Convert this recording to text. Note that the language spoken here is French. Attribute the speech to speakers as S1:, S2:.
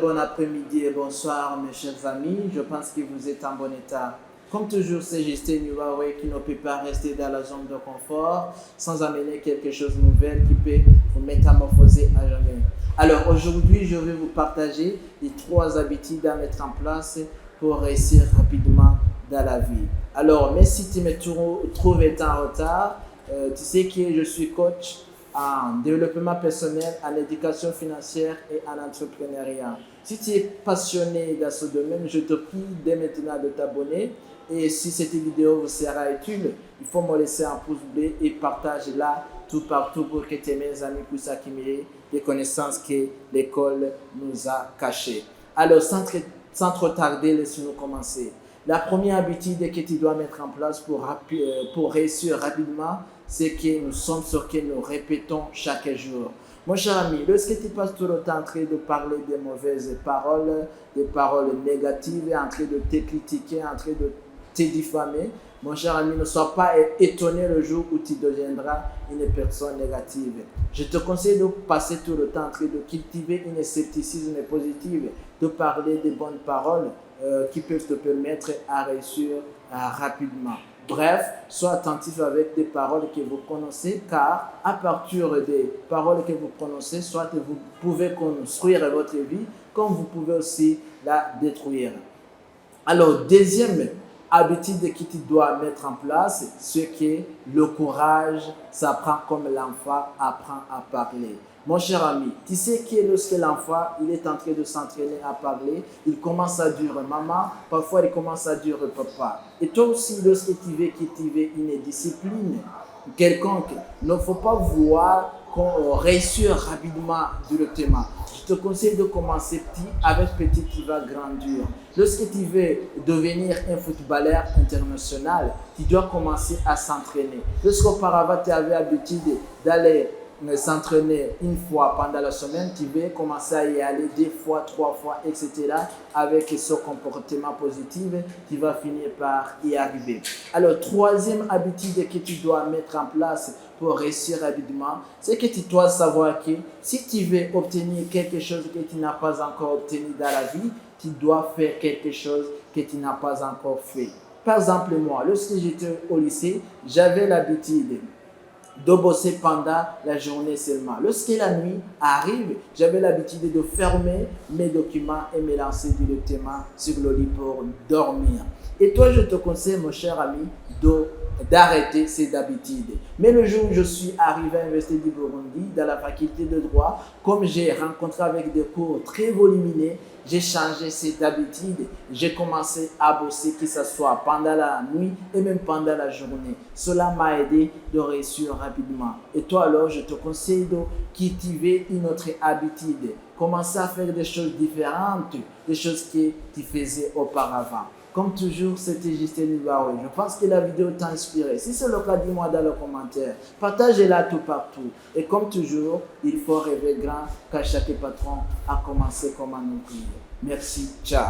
S1: bon après-midi et bonsoir mes chers amis. Je pense que vous êtes en bon état. Comme toujours, c'est Justin Nuwawe qui ne peut pas rester dans la zone de confort sans amener quelque chose de nouvel qui peut vous métamorphoser à jamais. Alors aujourd'hui, je vais vous partager les 3 habitudes à mettre en place pour réussir rapidement dans la vie. Alors, mais si tu me trouves en retard, tu sais que je suis coach en développement personnel, en éducation financière et en entrepreneuriat. Si tu es passionné dans ce domaine, je te prie dès maintenant de t'abonner. Et si cette vidéo vous sera utile, il faut me laisser un pouce bleu et partage-la tout partout pour que tes meilleurs amis puissent accumuler des connaissances que l'école nous a cachées. Alors, sans trop tarder, laissez-nous commencer. La première habitude que tu dois mettre en place pour réussir rapidement, c'est que nous sommes ce que nous répétons chaque jour. Mon cher ami, lorsque tu passes tout le temps en train de parler des mauvaises paroles, des paroles négatives, en train de te critiquer, en train de te diffamer, mon cher ami, ne sois pas étonné le jour où tu deviendras une personne négative. Je te conseille de passer tout le temps en train de cultiver un scepticisme positif, de parler des bonnes paroles qui peuvent te permettre à réussir rapidement. Bref, sois attentif avec des paroles que vous prononcez, car à partir des paroles que vous prononcez, soit vous pouvez construire votre vie, comme vous pouvez aussi la détruire. Alors, deuxième habitude que tu dois mettre en place, c'est que le courage s'apprend comme l'enfant apprend à parler. Mon cher ami, tu sais que lorsque l'enfant il est en train de s'entraîner à parler, il commence à dire maman, parfois il commence à dire papa. Et toi aussi, lorsque tu veux cultiver une discipline quelconque, il ne faut pas vouloir réussir rapidement directement. Je te conseille de commencer petit, avec petit tu vas grandir. Lorsque tu veux devenir un footballeur international, tu dois commencer à s'entraîner. Lorsqu'auparavant tu avais l'habitude d'aller s'entraîner une fois pendant la semaine, tu veux commencer à y aller 2 fois, 3 fois, etc. Avec ce comportement positif, tu vas finir par y arriver. Alors, troisième habitude que tu dois mettre en place pour réussir rapidement, c'est que tu dois savoir que si tu veux obtenir quelque chose que tu n'as pas encore obtenu dans la vie, tu dois faire quelque chose que tu n'as pas encore fait. Par exemple, moi, lorsque j'étais au lycée, j'avais l'habitude de bosser pendant la journée seulement. Lorsque la nuit arrive, j'avais l'habitude de fermer mes documents et me lancer directement sur le lit pour dormir. Et toi, je te conseille, mon cher ami, d'arrêter ces habitudes. Mais le jour où je suis arrivé à l'Université du Burundi, dans la faculté de droit, comme j'ai rencontré avec des cours très volumineux, j'ai changé ces habitudes. J'ai commencé à bosser, que ce soit pendant la nuit et même pendant la journée. Cela m'a aidé de réussir rapidement. Et toi alors, je te conseille de cultiver une autre habitude. Commencer à faire des choses différentes, des choses que tu faisais auparavant. Comme toujours, c'était Justin Nuwawe. Je pense que la vidéo t'a inspiré. Si c'est le cas, dis-moi dans les commentaires. Partagez-la tout partout. Et comme toujours, il faut rêver grand car chaque patron a commencé comme un ouvrier. Merci. Ciao.